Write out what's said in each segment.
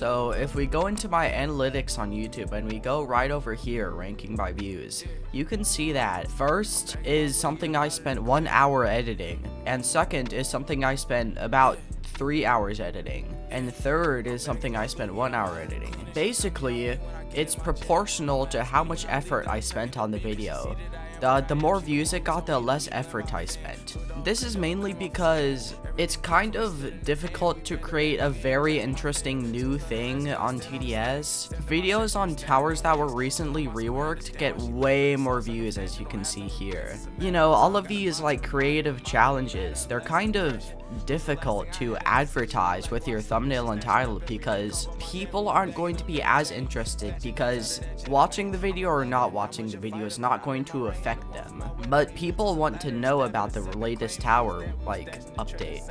So if we go into my analytics on YouTube and we go right over here, ranking by views, you can see that first is something I spent 1 hour editing, and second is something I spent about 3 hours editing, and third is something I spent 1 hour editing. Basically, it's proportional to how much effort I spent on the video. The more views it got, the less effort I spent. This is mainly because it's kind of difficult to create a very interesting new thing on TDS. Videos on towers that were recently reworked get way more views, as you can see here. You know, all of these like creative challenges, they're kind of difficult to advertise with your thumbnail and title because people aren't going to be as interested, because watching the video or not watching the video is not going to affect them. But people want to know about the latest tower like update,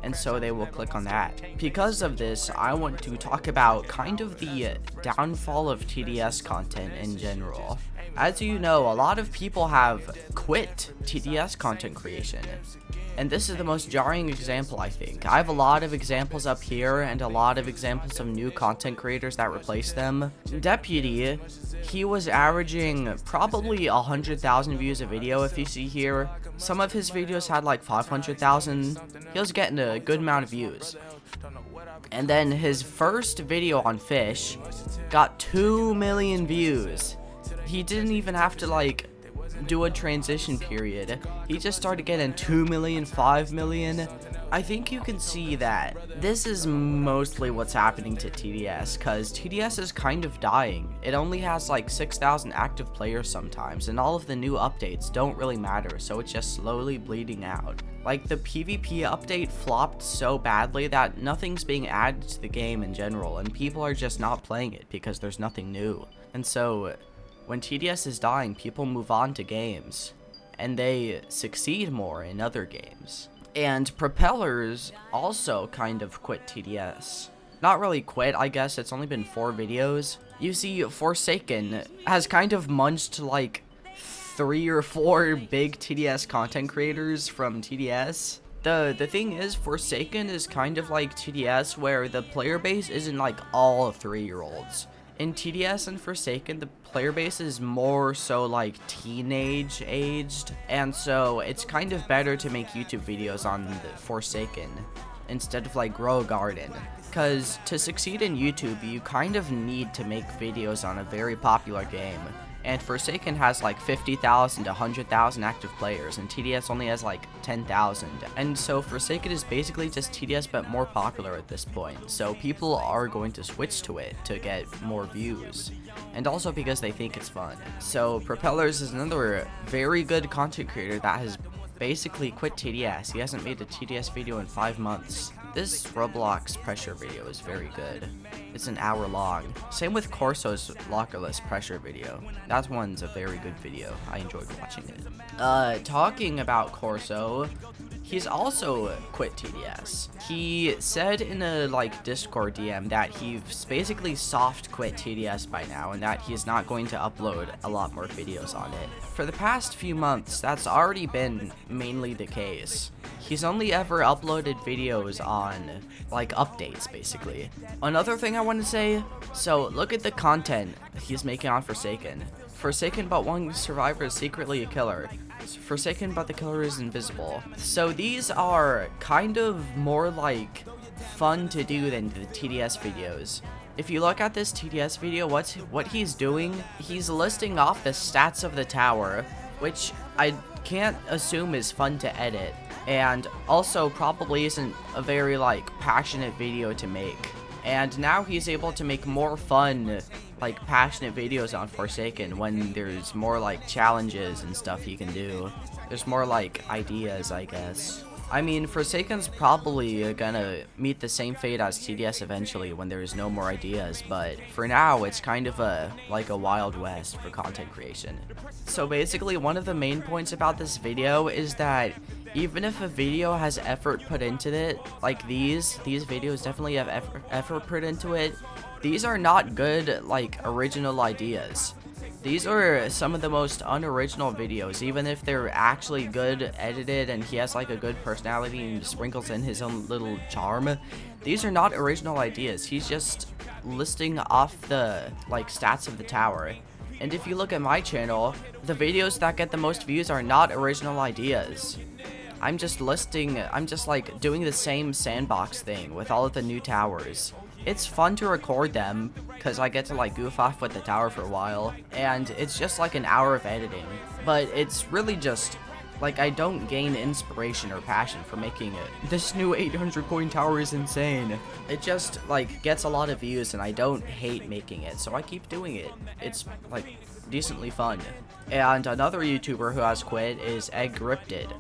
and so they will click on that. Because of this, I want to talk about kind of the downfall of TDS content in general. As you know, a lot of people have quit TDS content creation, and this is the most jarring example, I think. I have a lot of examples up here and a lot of examples of new content creators that replaced them. Deputy, he was averaging probably 100,000 views a video if you see here. Some of his videos had like 500,000. He was getting a good amount of views. And then his first video on Fish got 2 million views. He didn't even have to like do a transition period. He just started getting 2 million, 5 million. I think you can see that this is mostly what's happening to TDS, because TDS is kind of dying. It only has like 6,000 active players sometimes, and all of the new updates don't really matter, so it's just slowly bleeding out. Like, the PvP update flopped so badly that nothing's being added to the game in general, and people are just not playing it because there's nothing new. And so when TDS is dying, people move on to games, and they succeed more in other games. And Propellers also kind of quit TDS. Not really quit, I guess, it's only been 4 videos. You see, Forsaken has kind of munched like 3 or 4 big TDS content creators from TDS. The thing is, Forsaken is kind of like TDS, where the player base isn't like all 3-year-olds. In TDS and Forsaken, the player base is more so like teenage aged, and so it's kind of better to make YouTube videos on the Forsaken instead of like Grow a Garden. Because to succeed in YouTube, you kind of need to make videos on a very popular game. And Forsaken has like 50,000 to 100,000 active players, and TDS only has like 10,000. And so Forsaken is basically just TDS but more popular at this point. So people are going to switch to it to get more views, and also because they think it's fun. So Propellers is another very good content creator that has basically quit TDS. He hasn't made a TDS video in 5 months. This Roblox pressure video is very good. It's an hour long. Same with Corso's lockerless pressure video. That one's a very good video. I enjoyed watching it. Talking about Corso, he's also quit TDS. He said in a like Discord DM that he's basically soft quit TDS by now, and that he's not going to upload a lot more videos on it. For the past few months, that's already been mainly the case. He's only ever uploaded videos on like updates, basically. Another thing I want to say, so look at the content he's making on Forsaken. Forsaken but one survivor is secretly a killer. Forsaken but the killer is invisible. So these are kind of more like fun to do than the TDS videos. If you look at this TDS video, what he's doing, he's listing off the stats of the tower, which I can't assume is fun to edit, and also probably isn't a very like passionate video to make. And now he's able to make more fun, like passionate videos on Forsaken when there's more like challenges and stuff he can do. There's more like ideas, I guess. I mean, Forsaken's probably gonna meet the same fate as TDS eventually when there's no more ideas, but for now it's kind of like a Wild West for content creation. So basically, one of the main points about this video is that even if a video has effort put into it, like these videos definitely have effort put into it, these are not good like original ideas. These are some of the most unoriginal videos, even if they're actually good edited and he has like a good personality and sprinkles in his own little charm. These are not original ideas. He's just listing off the like stats of the tower. And if you look at my channel, the videos that get the most views are not original ideas. I'm just like doing the same sandbox thing with all of the new towers. It's fun to record them because I get to like goof off with the tower for a while, and it's just like an hour of editing. But it's really just like I don't gain inspiration or passion for making it. This new 800 coin tower is insane. It just like gets a lot of views and I don't hate making it, so I keep doing it. It's like decently fun. And another YouTuber who has quit is Eggrypted.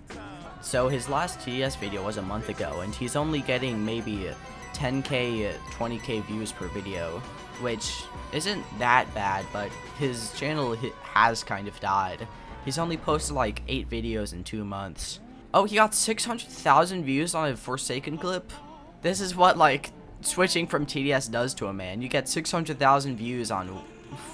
So his last TDS video was a month ago and he's only getting maybe 10k, 20k views per video, which isn't that bad, but his channel has kind of died. He's only posted like 8 videos in 2 months. Oh, he got 600,000 views on a Forsaken clip? This is what like switching from TDS does to a man. You get 600,000 views on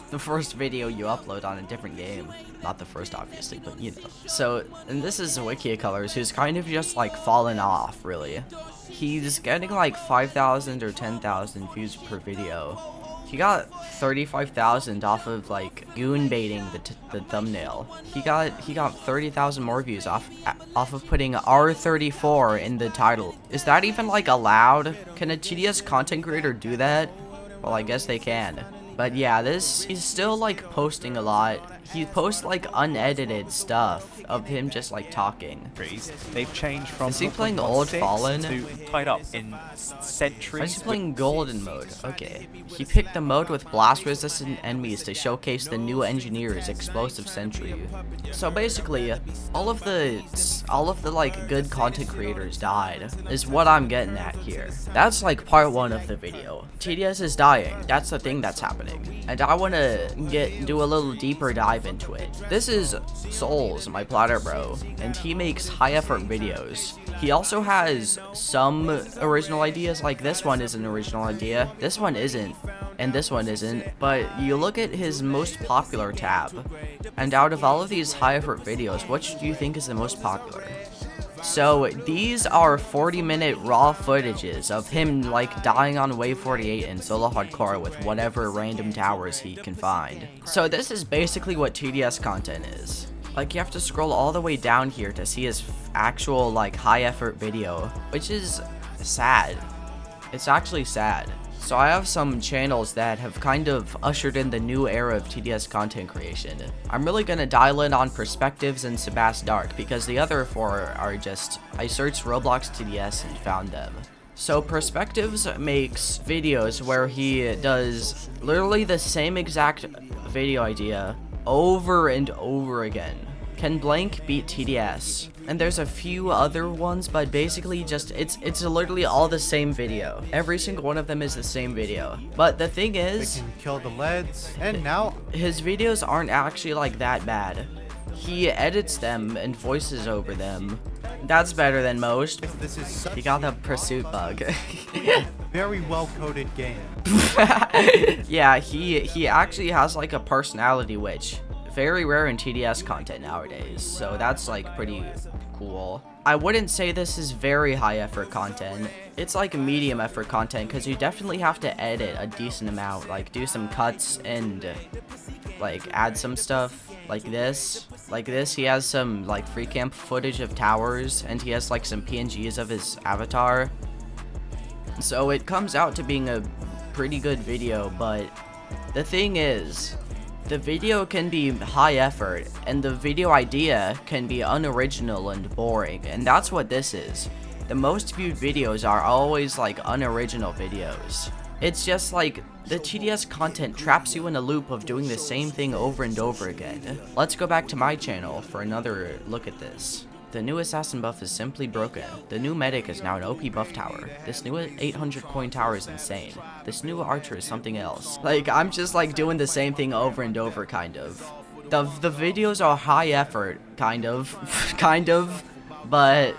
the first video you upload on a different game. Not the first, obviously, but you know. So, and this is Wikicolors, who's kind of just like fallen off, really. He's getting like 5,000 or 10,000 views per video. He got 35,000 off of like goon baiting the thumbnail. He got 30,000 more views off of putting R34 in the title. Is that even like allowed? Can a TDS content creator do that? Well, I guess they can. But yeah, he's still like posting a lot. He posts like unedited stuff of him just like talking. They've changed from. Is he playing Old Fallen? To tied up in centuries. Why is he playing Golden mode? Okay. He picked the mode with blast resistant enemies to showcase the new engineer's explosive sentry. So basically, all of the like good content creators died, is what I'm getting at here. That's like part 1 of the video. TDS is dying. That's the thing that's happening. And I want to do a little deeper dive into it. This is Souls, my platter bro, and he makes high effort videos. He also has some original ideas, like this one is an original idea, this one isn't, and this one isn't, but you look at his most popular tab, and out of all of these high effort videos, which do you think is the most popular? So these are 40-minute raw footages of him like dying on wave 48 in solo hardcore with whatever random towers he can find. So this is basically what TDS content is. Like, you have to scroll all the way down here to see his actual like high effort video, which is sad. It's actually sad. So I have some channels that have kind of ushered in the new era of TDS content creation. I'm really gonna dial in on Perspectives and Sebast Dark because the other 4 are just, I searched Roblox TDS and found them. So Perspectives makes videos where he does literally the same exact video idea over and over again. Can blank beat TDS? And there's a few other ones, but basically just it's literally all the same video. Every single one of them is the same video. But the thing is, we can kill the leads, and now his videos aren't actually like that bad. He edits them and voices over them. That's better than most. this is He got the pursuit bug. very well coded game. Yeah, he actually has like a personality, which very rare in TDS content nowadays, so that's like pretty cool. I wouldn't say this is very high effort content. It's like medium effort content because you definitely have to edit a decent amount, like do some cuts and like add some stuff like this. Like this, he has some like free camp footage of towers, and he has like some PNGs of his avatar. So it comes out to being a pretty good video, but the thing is, the video can be high effort, and the video idea can be unoriginal and boring, and that's what this is. The most viewed videos are always like unoriginal videos. It's just like the TDS content traps you in a loop of doing the same thing over and over again. Let's go back to my channel for another look at this. The new assassin buff is simply broken. The new medic is now an OP buff tower. This new 800 coin tower is insane. This new archer is something else. Like, I'm just like doing the same thing over and over, kind of. The videos are high effort, kind of, but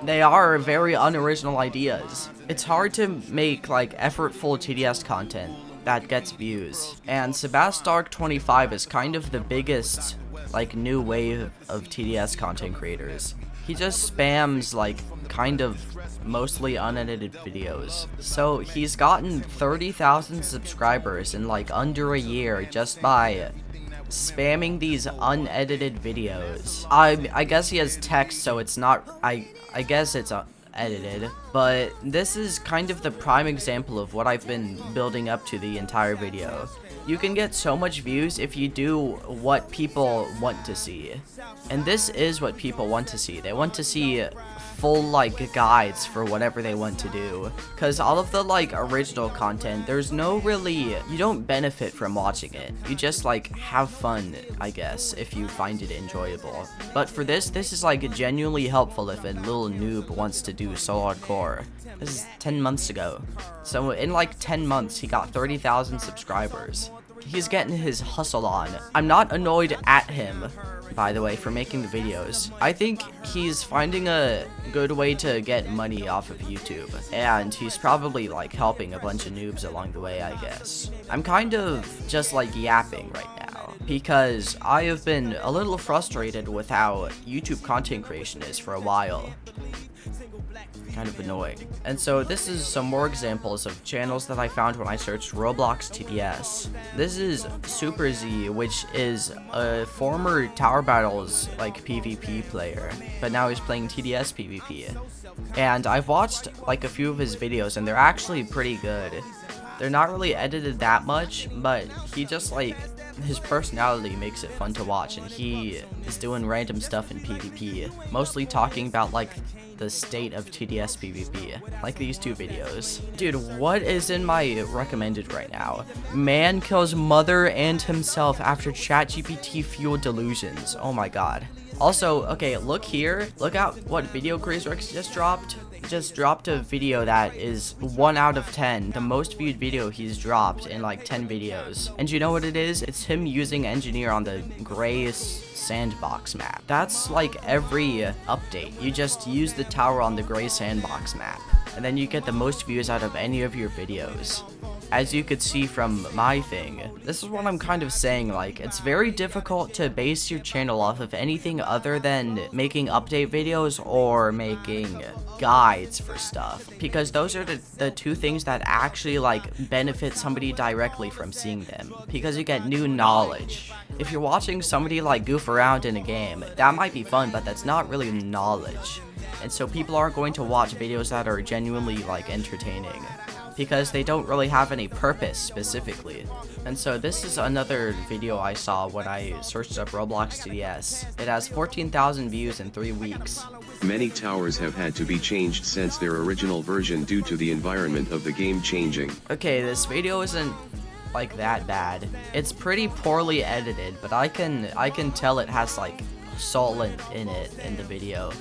they are very unoriginal ideas. It's hard to make like effortful TDS content that gets views. And Sebast Dark 25 is kind of the biggest like new wave of TDS content creators. He just spams like kind of mostly unedited videos. So he's gotten 30,000 subscribers in like under a year just by spamming these unedited videos. I guess he has text, so it's not, I guess it's edited, but this is kind of the prime example of what I've been building up to the entire video. You can get so much views if you do what people want to see. And this is what people want to see. They want to see full like guides for whatever they want to do. Cause all of the like original content, there's no really, you don't benefit from watching it. You just like have fun, I guess, if you find it enjoyable. But for this is like genuinely helpful if a little noob wants to do solo hardcore. This is 10 months ago. So in like 10 months, he got 30,000 subscribers. He's getting his hustle on. I'm not annoyed at him, by the way, for making the videos. I think he's finding a good way to get money off of YouTube. And he's probably like helping a bunch of noobs along the way, I guess. I'm kind of just like yapping right now, because I have been a little frustrated with how YouTube content creation is for a while. Kind of annoying. And so this is some more examples of channels that I found when I searched Roblox TDS. This is Super Z, which is a former Tower Battles like PvP player, but now he's playing TDS PvP. And I've watched like a few of his videos and they're actually pretty good. They're not really edited that much, but he just like, his personality makes it fun to watch, and he is doing random stuff in PvP, mostly talking about like the state of TDS PvP, like these two videos. Dude, what is in my recommended right now? Man kills mother and himself after ChatGPT fueled delusions. Oh my god. Also, okay, look here. Look out what video Rex just dropped. Just dropped a video that is 1 out of 10, the most viewed video he's dropped in like 10 videos. And you know what it is? It's him using engineer on the gray sandbox map. That's like every update. You just use the tower on the gray sandbox map, and then you get the most views out of any of your videos. As you could see from my thing, this is what I'm kind of saying, like, it's very difficult to base your channel off of anything other than making update videos or making guides for stuff, because those are the two things that actually like benefit somebody directly from seeing them, because you get new knowledge. If you're watching somebody like goof around in a game, that might be fun, but that's not really knowledge. And so people aren't going to watch videos that are genuinely like entertaining, because they don't really have any purpose specifically. And so this is another video I saw when I searched up Roblox TDS. It has 14,000 views in 3 weeks. Many towers have had to be changed since their original version due to the environment of the game changing. Okay, this video isn't like that bad. It's pretty poorly edited, but I can tell it has like soul in it in the video.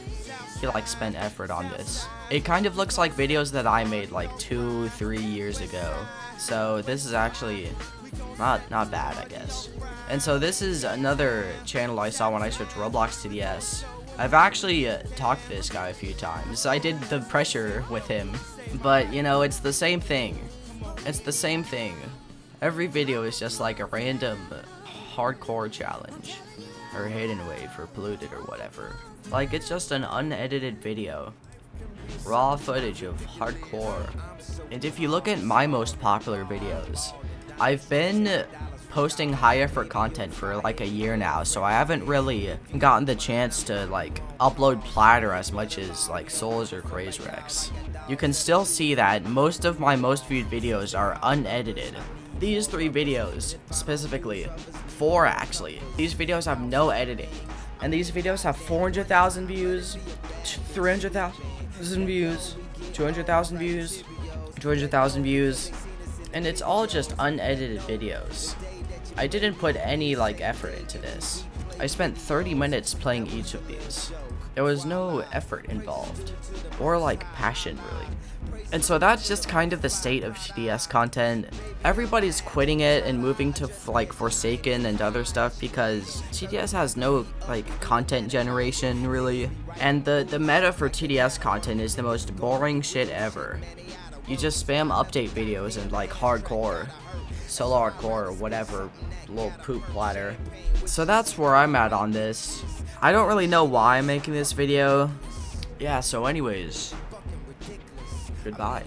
He like spent effort on this. It kind of looks like videos that I made like 2-3 years ago. So this is actually not bad, I guess. And so this is another channel I saw when I searched Roblox TDS. I've actually talked to this guy a few times. I did the pressure with him, but you know, it's the same thing. It's the same thing. Every video is just like a random hardcore challenge, or hidden wave, or polluted, or whatever. Like, it's just an unedited video. Raw footage of hardcore. And if you look at my most popular videos, I've been posting high effort content for like a year now, so I haven't really gotten the chance to like upload platter as much as like Souls or Rex. You can still see that most of my most viewed videos are unedited. These 3 videos, specifically, 4 actually, these videos have no editing. And these videos have 400,000 views, 300,000 views, 200,000 views, 200,000 views, and it's all just unedited videos. I didn't put any like effort into this. I spent 30 minutes playing each of these. There was no effort involved, or like passion really. And so that's just kind of the state of TDS content. Everybody's quitting it and moving to like Forsaken and other stuff because TDS has no like content generation really. And the meta for TDS content is the most boring shit ever. You just spam update videos and like hardcore, solo hardcore, or whatever, little poop platter. So that's where I'm at on this. I don't really know why I'm making this video. Yeah, so anyways, goodbye.